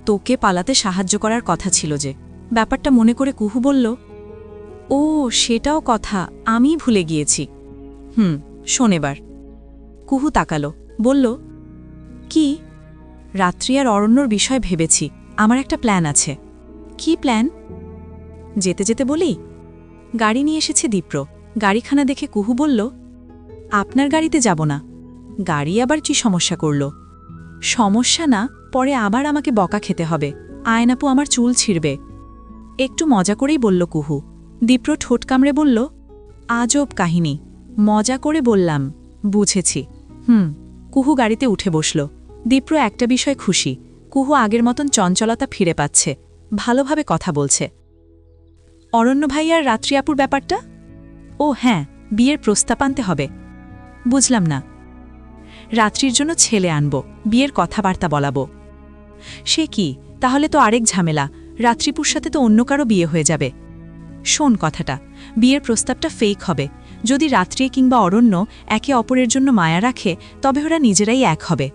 C: তোকে পালাতে সাহায্য করার কথা ছিল যে। ব্যাপারটা মনে করে কুহু বলল, ও সেটাও কথা, আমি ভুলে গিয়েছি। শোন এবার। কুহু তাকালো, বলল, কি? রাত্রি আর অরণ্যর বিষয় ভেবেছি, আমার একটা প্ল্যান আছে। কি প্ল্যান? যেতে যেতে বলি, গাড়ি নিয়ে এসেছে দীপ্র। গাড়িখানা দেখে কুহু বলল, আপনার গাড়িতে যাব না। গাড়ি আবার কি সমস্যা করল? সমস্যা না, পরে আবার আমাকে বকা খেতে হবে, আয়নাপু আমার চুল ছিঁড়বে। একটু মজা করেই বলল কুহু। দীপ্র ঠোঁট কামড়ে বলল, আজব কাহিনী, মজা করে বললাম। বুঝেছি। কুহু গাড়িতে উঠে বসল। দীপ্র একটা বিষয় খুশি, কুহু আগের মতন চঞ্চলতা ফিরে পাচ্ছে, ভালোভাবে কথা বলছে। অরণ্য ভাই আর রাত্রি আপুর ব্যাপারটা? ও হ্যাঁ, বিয়ের প্রস্তাব আনতে হবে। বুঝলাম না। রাত্রির জন্য ছেলে আনব, বিয়ের কথাবার্তা বলাবো। সে কি, তাহলে তো আরেক ঝামেলা, রাত্রিপুর সাথে তো অন্য কারো বিয়ে হয়ে যাবে। শোন কথাটা, বিয়ের প্রস্তাবটা ফেক হবে। যদি রাত্রি কিংবা অরণ্য একে অপরের জন্য মায়া রাখে, তবে ওরা নিজেরাই এক হবে।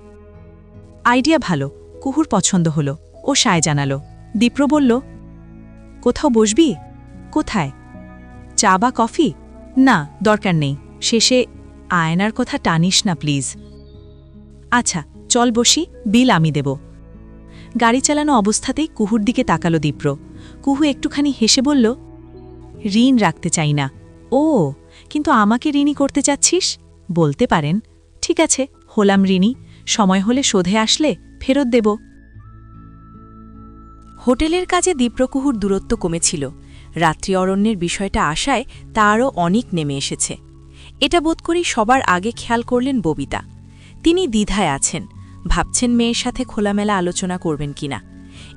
C: আইডিয়া ভালো, কুহুর পছন্দ হলো। ও সায় জানালো। দীপ্র বলল, কোথাও বসবি? কোথায়? চা বা কফি? না, দরকার নেই। শেষে আয়নার কথা টানিস না প্লিজ। আচ্ছা চল বসি, বিল আমি দেব। গাড়ি চালানো অবস্থাতেই কুহুর দিকে তাকালো দীপ্র। কুহু একটুখানি হেসে বলল, ঋণ রাখতে চাই না। ও, কিন্তু আমাকে ঋণী করতে চাচ্ছিস? বলতে পারেন। ঠিক আছে, হলাম ঋণী, সময় হলে শোধে আসলে ফেরত দেব। হোটেলের কাজে দীপ্রকুহুর দূরত্ব কমেছিল। রাত্রি অরণ্যের বিষয়টা আশায় তা আরও অনেক নেমে এসেছে। এটা বোধ করেই সবার আগে খেয়াল করলেন ববিতা। তিনি দ্বিধায় আছেন, ভাবছেন মেয়ের সাথে খোলামেলা আলোচনা করবেন কিনা।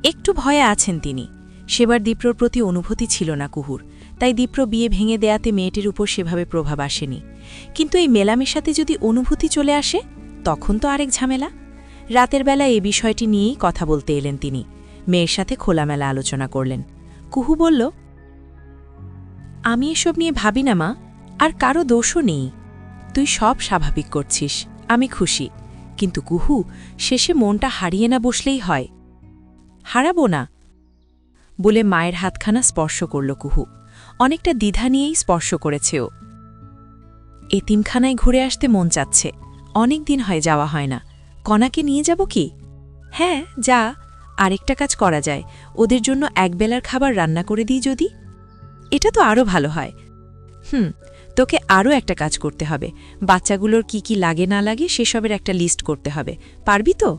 C: একটু ভয়ে আছেন তিনি। সেবার দীপ্রর প্রতি অনুভূতি ছিল না কুহুর, তাই দীপ্র বিয়ে ভেঙে দেয়াতে মেয়েটির উপর সেভাবে প্রভাব আসেনি। কিন্তু এই মেলামেশাতে যদি অনুভূতি চলে আসে, তখন তো আরেক ঝামেলা। রাতের বেলা এই বিষয়টি নিয়েই কথা বলতে এলেন তিনি। মেয়ের সাথে খোলামেলা আলোচনা করলেন। কুহু বলল, আমি এসব নিয়ে ভাবি না মা, আর কারো দোষও নেই। তুই সব স্বাভাবিক করছিস, আমি খুশি। কিন্তু কুহু, শেষে মনটা হারিয়ে না বসলেই হয়। হারাবো না বলে মায়ের হাতখানা স্পর্শ করল কুহু। অনেকটা দ্বিধা নিয়েই স্পর্শ করেছে ও। এতিমখানায় ঘুরে আসতে মন চাচ্ছে, অনেক দিন হয় যাওয়া হয় না। কণাকে নিয়ে যাব কি? হ্যাঁ যা, আরেকটা কাজ করা যায়, ওদের জন্য একবেলার খাবার রান্না করে দিই যদি। এটা তো আরও ভালো হয়। তোকে আরও একটা কাজ করতে হবে, বাচ্চাগুলোর কি কি লাগে না লাগে সেসবের একটা লিস্ট করতে হবে। পারবি তো?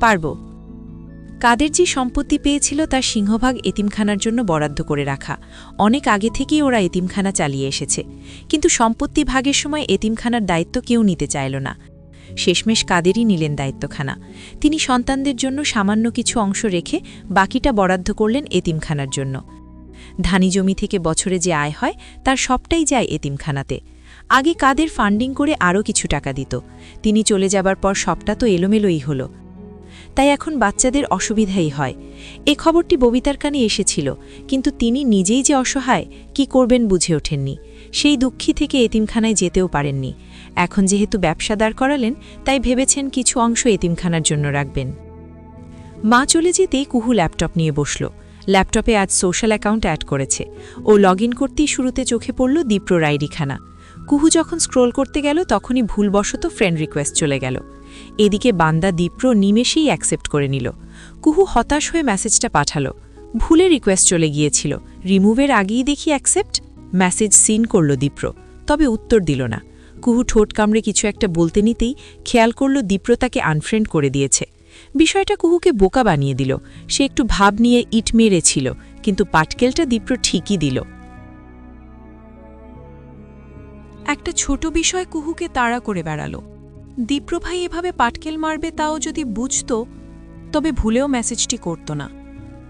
C: পারব। কাদের যে সম্পত্তি পেয়েছিল তার সিংহভাগ এতিমখানার জন্য বরাদ্দ করে রাখা। অনেক আগে থেকেই ওরা এতিমখানা চালিয়ে এসেছে, কিন্তু সম্পত্তি ভাগের সময় এতিমখানার দায়িত্ব কেউ নিতে চাইল না। শেষমেশ কাদেরই নিলেন দায়িত্বখানা। তিনি সন্তানদের জন্য সামান্য কিছু অংশ রেখে বাকিটা বরাদ্দ করলেন এতিমখানার জন্য। ধানি জমি থেকে বছরে যে আয় হয় তার সবটাই যায় এতিমখানাতে। আগে কাদের ফান্ডিং করে আরও কিছু টাকা দিত, তিনি চলে যাবার পর সবটা তো এলোমেলোই হলো। তাই এখন বাচ্চাদের অসুবিধাই হয়। এ খবরটি ববিতার কানে এসেছিল, কিন্তু তিনি নিজেই যে অসহায়, কি করবেন বুঝে ওঠেননি। সেই দুঃখী থেকে এতিমখানায় যেতেও পারেননি। এখন যেহেতু ব্যবসা দাঁড় করালেন, তাই ভেবেছেন কিছু অংশ এতিমখানার জন্য রাখবেন। মা চলে যেতেই কুহু ল্যাপটপ নিয়ে বসল। ল্যাপটপে আজ সোশ্যাল অ্যাকাউন্ট অ্যাড করেছে। ও লগ ইন করতেই শুরুতে চোখে পড়ল দীপ্রর আইডিখানা। কুহু যখন স্ক্রোল করতে গেল তখনই ভুলবশত ফ্রেন্ড রিকোয়েস্ট চলে গেল। এদিকে বান্দা দীপ্র নিমেষেই অ্যাকসেপ্ট করে নিল। কুহু হতাশ হয়ে মেসেজটা পাঠালো। ভুলে রিকোয়েস্ট চলে গিয়েছিল, রিমুভের আগেই দেখি অ্যাকসেপ্ট। মেসেজ সিন করল দীপ্র, তবে উত্তর দিল না। কুহু ঠোঁট কামড়ে কিছু একটা বলতে নিতেই খেয়াল করল দীপ্র তাকে আনফ্রেন্ড করে দিয়েছে। বিষয়টা কুহুকে বোকা বানিয়ে দিল। সে একটু ভাব নিয়ে ইট মেরেছিল, কিন্তু পাটকেলটা দীপ্র ঠিকই দিল। একটা ছোট বিষয় কুহুকে তাড়া করে বেড়ালো। দীপ্র ভাই এভাবে পাটকেল মারবে তাও যদি বুঝত, তবে ভুলেও মেসেজটি করত না।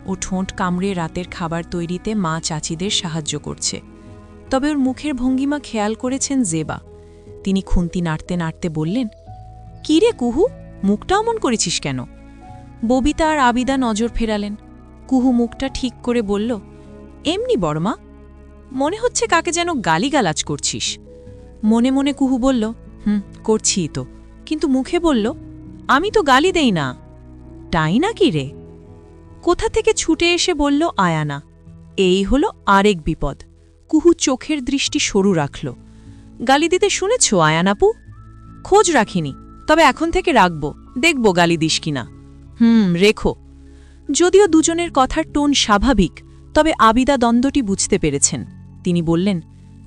C: ও ঠোঁট কামড়ে রাতের খাবার তৈরিতে মা চাচিদের সাহায্য করছে। তবে ওর মুখের ভঙ্গিমা খেয়াল করেছেন জেবা। তিনি খুন্তি নাড়তে নাড়তে বললেন, কি রে কুহু, মুখটা অমন করেছিস কেন? ববিতা আর আবিদা নজর ফেরালেন। কুহু মুখটা ঠিক করে বলল, এমনি বড়মা। মনে হচ্ছে কাকে যেন গালিগালাজ করছিস। মনে মনে কুহু বলল, করছিই তো, কিন্তু মুখে বলল, আমি তো গালি দেই না। তাই না কি রে? কোথা থেকে ছুটে এসে বলল আয়ানা।
A: এই হলো আরেক বিপদ। কুহু চোখের দৃষ্টি সরু রাখল। গালি দিতে শুনেছ আয়ান আপু? খোঁজ রাখিনি, তবে এখন থেকে রাখব, দেখব গালি দিস কিনা। রেখো। যদিও দুজনের কথার টোন স্বাভাবিক, তবে আবিদা দ্বন্দ্বটি বুঝতে পেরেছেন। তিনি বললেন,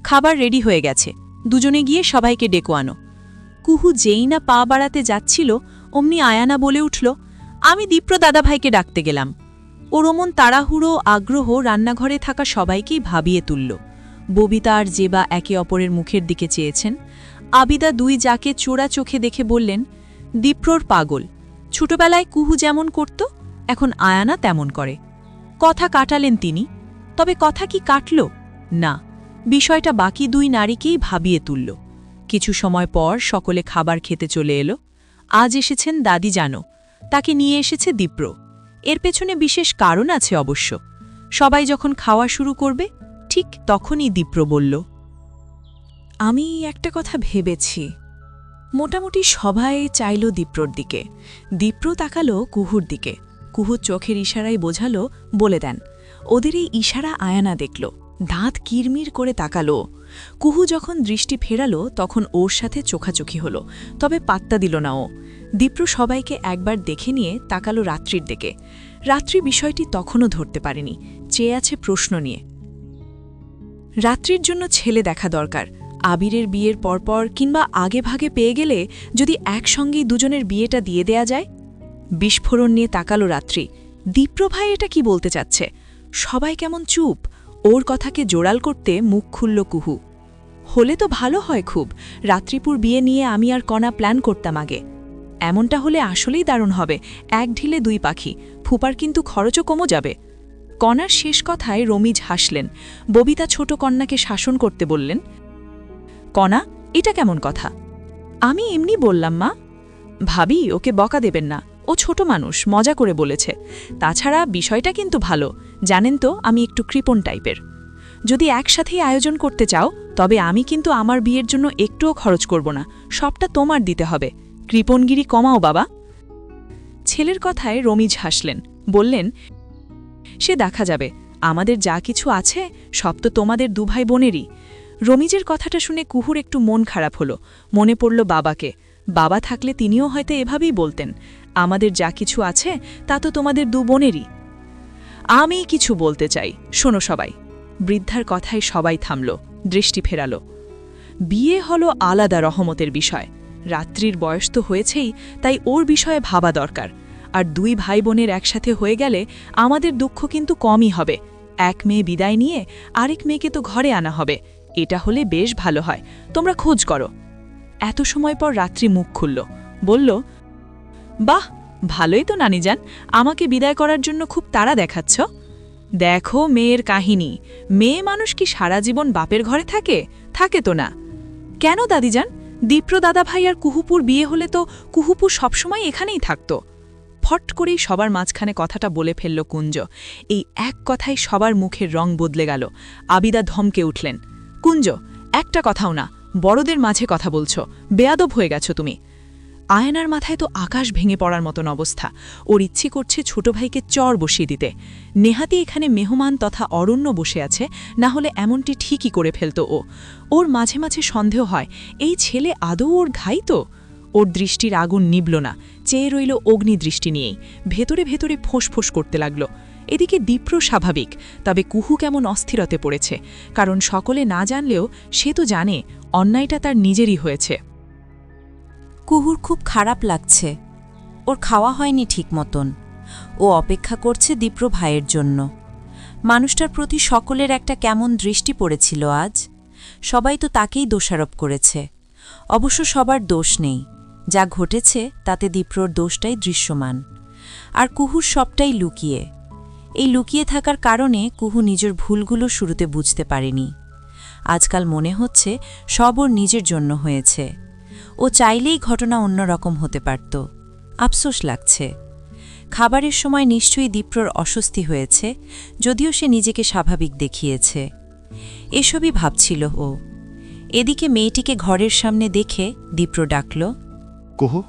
A: খাবার রেডি হয়ে গেছে, দুজনে গিয়ে সবাইকে ডেকে আনো। কুহু যেই না পা বাড়াতে যাচ্ছিল, অমনি আয়ানা বলে উঠল, আমি দীপ্র দাদাভাইকে ডাকতে গেলাম। ওর অমন তাড়াহুড়ো আগ্রহ রান্নাঘরে থাকা সবাইকেই ভাবিয়ে তুলল। ববিতা আর জেবা একে অপরের মুখের দিকে চেয়েছেন। আবিদা দুই যাকে চোরা চোখে দেখে বললেন, দীপ্রর পাগল। ছোটবেলায় কুহু যেমন করত, এখন আয়ানা তেমন করে। কথা কাটালেন তিনি, তবে কথা কি কাটল? না, বিষয়টা বাকি দুই নারীকেই ভাবিয়ে তুলল। কিছু সময় পর সকলে খাবার খেতে চলে এলো। আজ এসেছেন দাদি জানো, তাকে নিয়ে এসেছে দীপ্র। এর পেছনে বিশেষ কারণ আছে অবশ্য। সবাই যখন খাওয়া শুরু করবে, ঠিক তখনই দীপ্র বলল, আমি একটা কথা ভেবেছি। মোটামুটি সবাই চাইল দীপ্রর দিকে। দীপ্র তাকালো কুহুর দিকে। কুহু চোখের ইশারায় বোঝালো, বলে দেন। ওদের এই ইশারা আয়ানা দেখল, দাঁত কিরমির করে তাকালো। কুহু যখন দৃষ্টি ফেরালো তখন ওর সাথে চোখাচোখি হলো, তবে পাত্তা দিল না ও। দীপ্র সবাইকে একবার দেখে নিয়ে তাকালো রাত্রির দিকে। রাত্রি বিষয়টি তখনও ধরতে পারেনি, চেয়ে আছে প্রশ্ন নিয়ে। রাত্রির জন্য ছেলে দেখা দরকার। আবিরের বিয়ের পরপর কিংবা আগে ভাগে পেয়ে গেলে যদি একসঙ্গেই দুজনের বিয়েটা দিয়ে দেয়া যায়। বিস্ফোরণ নিয়ে তাকালো রাত্রি। দীপ্র ভাই এটা কি বলতে চাচ্ছে? সবাই কেমন চুপ। ওর কথাকে জোরাল করতে মুখ খুলল কুহু। হলে তো ভালো হয় খুব। রাত্রিপুর বিয়ে নিয়ে আমি আর কণা প্ল্যান করতাম আগে। এমনটা হলে আসলেই দারুণ হবে, এক ঢিলে দুই পাখি। ফুপার কিন্তু খরচও কমে যাবে। কণার শেষ কথায় রমিজ হাসলেন। ববিতা ছোট কন্যাকে শাসন করতে বললেন, কণা, এটা কেমন কথা? আমি এমনি বললাম মা। ভাবি, ওকে বকা দেবেন না, ও ছোট মানুষ, মজা করে বলেছে। তাছাড়া বিষয়টা কিন্তু ভালো। জানেন তো আমি একটু কৃপণ টাইপের। যদি একসাথেই আয়োজন করতে চাও, তবে আমি কিন্তু আমার বিয়ের জন্য একটুও খরচ করব না, সবটা তোমার দিতে হবে। কৃপণগিরি কমাও বাবা। ছেলের কথায় রমিজ হাসলেন, বললেন, সে দেখা যাবে। আমাদের যা কিছু আছে সব তো তোমাদের দুভাই বোনেরই। রমিজের কথাটা শুনে কুহুর একটু মন খারাপ হলো। মনে পড়ল বাবাকে। বাবা থাকলে তিনিও হয়তো এভাবেই বলতেন, আমাদের যা কিছু আছে তা তো তোমাদের দু বোনেরই। আমি কিছু বলতে চাই, শোনো সবাই। বৃদ্ধার কথায় সবাই থামল, দৃষ্টি ফেরাল। বিয়ে হলো আলাদা রহমতের বিষয়। রাত্রির বয়স তো হয়েছেই, তাই ওর বিষয়ে ভাবা দরকার। আর দুই ভাই বোনের একসাথে হয়ে গেলে আমাদের দুঃখ কিন্তু কমই হবে। এক মেয়ে বিদায় নিয়ে আরেক মেয়েকে তো ঘরে আনা হবে। এটা হলে বেশ ভালো হয়, তোমরা খোঁজ করো। এত সময় পর রাত্রি মুখ খুলল, বলল, বাহ, ভালোই তো নানিজান, আমাকে বিদায় করার জন্য খুব তাড়া দেখাচ্ছ। দেখো মেয়ের কাহিনী। মেয়ে মানুষ কি সারা জীবন বাপের ঘরে থাকে? থাকে তো না। কেন দাদিজান? দীপ্র দাদাভাই আর কুহুপুর বিয়ে হলে তো কুহুপুর সবসময় এখানেই থাকত। ফট করেই সবার মাঝখানে কথাটা বলে ফেলল কুঞ্জ। এই এক কথায় সবার মুখের রং বদলে গেল। আবিদা ধমকে উঠলেন, কুঞ্জ, একটা কথাও না, বড়দের মাঝে কথা বলছ, বেয়াদব হয়ে গেছ তুমি। আয়নার মাথায় তো আকাশ ভেঙে পড়ার মতন অবস্থা। ওর ইচ্ছে করছে ছোট ভাইকে চর বসিয়ে দিতে। নেহাতি এখানে মেহমান তথা অরণ্য বসে আছে, না হলে এমনটি ঠিকই করে ফেলত ও। ওর মাঝে মাঝে সন্দেহ হয়, এই ছেলে আদৌ ওর ঘাই তো। ওর দৃষ্টির আগুন নিবল না, চেয়ে রইল অগ্নিদৃষ্টি নিয়েই। ভেতরে ভেতরে ফোঁস করতে লাগল। এদিকে দীপ্র স্বাভাবিক, তবে কুহু কেমন অস্থিরতে পড়েছে। কারণ সকলে না জানলেও সে তো জানে অন্যায়টা তার নিজেরই হয়েছে।
F: কুহুর খুব খারাপ লাগছে। ওর খাওয়া হয়নি ঠিক মতন। ও অপেক্ষা করছে দীপ্র ভাইয়ের জন্য। মানুষটার প্রতি সকলের একটা কেমন দৃষ্টি পড়েছিল আজ। সবাই তো তাকেই দোষারোপ করেছে। অবশ্য সবার দোষ নেই। যা ঘটেছে তাতে দীপ্রর দোষটাই দৃশ্যমান। আর কুহুর সবটাই লুকিয়ে। এই লুকিয়ে থাকার কারণে কুহু নিজের ভুলগুলো শুরুতে বুঝতে পারেনি। আজকাল মনে হচ্ছে সব ওর নিজের জন্য হয়েছে। ও চাইলেই ঘটনা অন্যরকম হতে পারত। আফসোস লাগছে। খাবারের সময় নিশ্চয়ই দীপ্রর অস্বস্তি হয়েছে, যদিও সে নিজেকে স্বাভাবিক দেখিয়েছে। এসবই ভাবছিল ও। এদিকে মেয়েটিকে ঘরের সামনে দেখে দীপ্র ডাকল,
G: কুহু।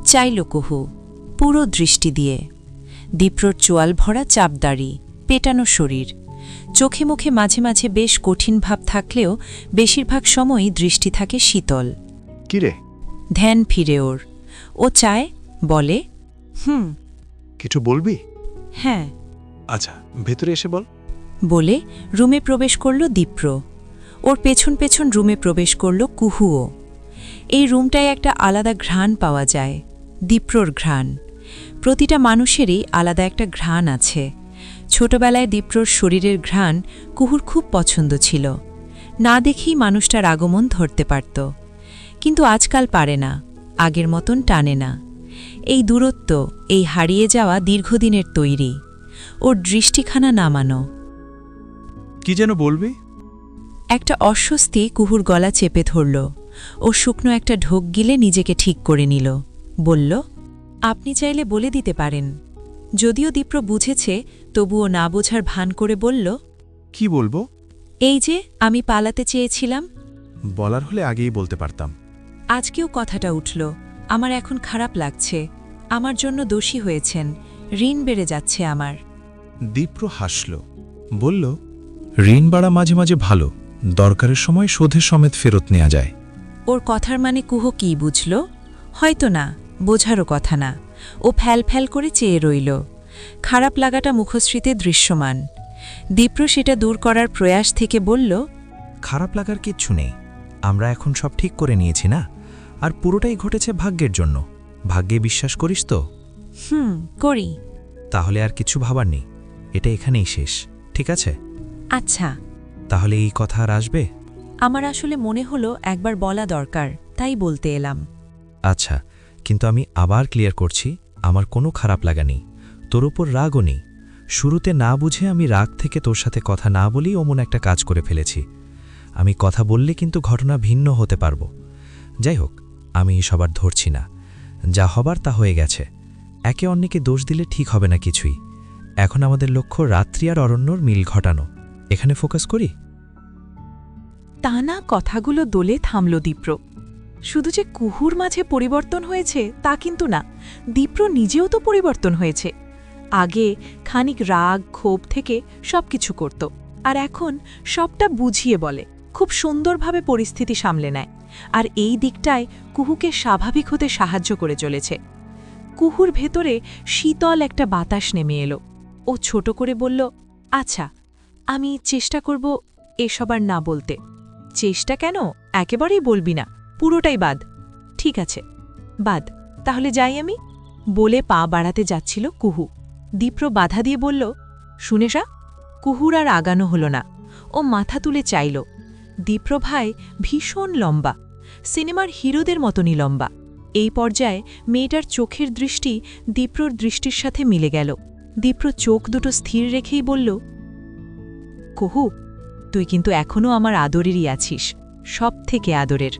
F: চাইল কুহু, পুরো দৃষ্টি দিয়ে। দীপ্রর চোয়াল ভরা চাপদাড়ি, পেটানো শরীর, চোখে মুখে মাঝে মাঝে বেশ কঠিন ভাব থাকলেও বেশিরভাগ সময়ই দৃষ্টি থাকে শীতল।
G: কিরে,
F: ধ্যান ফিরে ওর। ও চায়, বলে,
G: কিছু বলবি?
F: হ্যাঁ,
G: আচ্ছা, ভেতরে এসে বল।
F: বলে রুমে প্রবেশ করল দীপ্র। ওর পেছন পেছন রুমে প্রবেশ করল কুহুও। এই রুমটায় একটা আলাদা ঘ্রাণ পাওয়া যায়, দীপ্রর ঘ্রাণ। প্রতিটা মানুষেরই আলাদা একটা ঘ্রাণ আছে। ছোটবেলায় দীপ্রর শরীরের ঘ্রাণ কুহুর খুব পছন্দ ছিল। না দেখেই মানুষটার আগমন ধরতে পারত। কিন্তু আজকাল পারে না, আগের মতন টানে না। এই দূরত্ব, এই হারিয়ে যাওয়া দীর্ঘদিনের তৈরি। ওর দৃষ্টিখানা নামানো।
G: কি যেন বলবি?
F: একটা অস্বস্তি কুহুর গলা চেপে ধরল। ও শুকনো একটা ঢোক গিলে নিজেকে ঠিক করে নিল। বলল, আপনি চাইলে বলে দিতে পারেন। যদিও দীপ্র বুঝেছে, তবুও না বোঝার ভান করে বলল,
G: কি বলবো?
F: এই যে আমি পালাতে চেয়েছিলাম।
G: বলার হলে আগেই বলতে পারতাম।
F: আজকেও কথাটা উঠল। আমার এখন খারাপ লাগছে। আমার জন্য দোষী হয়েছেন, ঋণ বেড়ে যাচ্ছে আমার।
H: দীপ্র হাসল, বলল, ঋণ বাড়া মাঝে মাঝে ভালো, দরকারের সময় শোধে সমেত ফেরত নেওয়া যায়।
F: ওর কথার মানে কুহু কি বুঝল? হয়তো না, বোঝারও কথা না। ও ফ্যাল ফ্যাল করে চেয়ে রইল। খারাপ লাগাটা মুখশ্রীতে দৃশ্যমান। দীপ্র সেটা দূর করার প্রয়াস থেকে বলল,
H: খারাপ লাগার কিচ্ছু নেই, আমরা এখন সব ঠিক করে নিয়েছি না? আর পুরোটাই ঘটেছে ভাগ্যের জন্য। ভাগ্যে বিশ্বাস করিস তো?
F: করি।
H: তাহলে আর কিছু ভাবার নেই, এটা এখানেই শেষ, ঠিক আছে?
F: আচ্ছা।
H: তাহলে এই কথা আর আসবে?
F: আমার আসলে মনে হলো একবার বলা দরকার, তাই বলতে এলাম।
H: আচ্ছা, কিন্তু আমি আবার ক্লিয়ার করছি, আমার কোনো খারাপ লাগা নেই, তোর উপর রাগও নেই। শুরুতে না বুঝে আমি রাগ থেকে তোর সাথে কথা না বলেই অমন একটা কাজ করে ফেলেছি। আমি কথা বললে কিন্তু ঘটনা ভিন্ন হতে পারবো। যাই হোক, আমি সবার ধরছি না, যা হবার তা হয়ে গেছে। একে অন্যকে দোষ দিলে ঠিক হবে না কিছুই। এখন আমাদের লক্ষ্য রাত্রি আর অরণ্যর মিল ঘটানো। এখানে ফোকাস করি।
B: টানা কথাগুলো দোলে থামল দীপ্র। শুধু যে কুহুর মাঝে পরিবর্তন হয়েছে তা কিন্তু না, দীপ্র নিজেও তো পরিবর্তন হয়েছে। আগে খানিক রাগ ক্ষোভ থেকে সবকিছু করত, আর এখন সবটা বুঝিয়ে বলে, খুব সুন্দরভাবে পরিস্থিতি সামলে নেয়। আর এই দিকটায় কুহুকে স্বাভাবিক হতে সাহায্য করে চলেছে। কুহুর ভেতরে শীতল একটা বাতাস নেমে এলো। ও ছোট করে বলল, আচ্ছা, আমি চেষ্টা করব এসব আর না বলতে। চেষ্টা কেন, একেবারেই বলবি না, পুরোটাই বাদ। ঠিক আছে, বাদ, তাহলে যাই আমি, বলে পা বাড়াতে যাচ্ছিল কুহু। দীপ্র বাধা দিয়ে বলল, শুনেশা। কুহুর আর আগানো হল না। ও মাথা তুলে চাইল। দীপ্র ভাই ভীষণ লম্বা, সিনেমার হিরোদের মতনই লম্বা। এই পর্যায়ে মেয়েটার চোখের দৃষ্টি দীপ্রর দৃষ্টির সাথে মিলে গেল। দীপ্র চোখ দুটো স্থির রেখেই বলল, কুহু, তুই কিন্তু এখনও আমার আদরেরই আছিস, সব থেকে আদরের।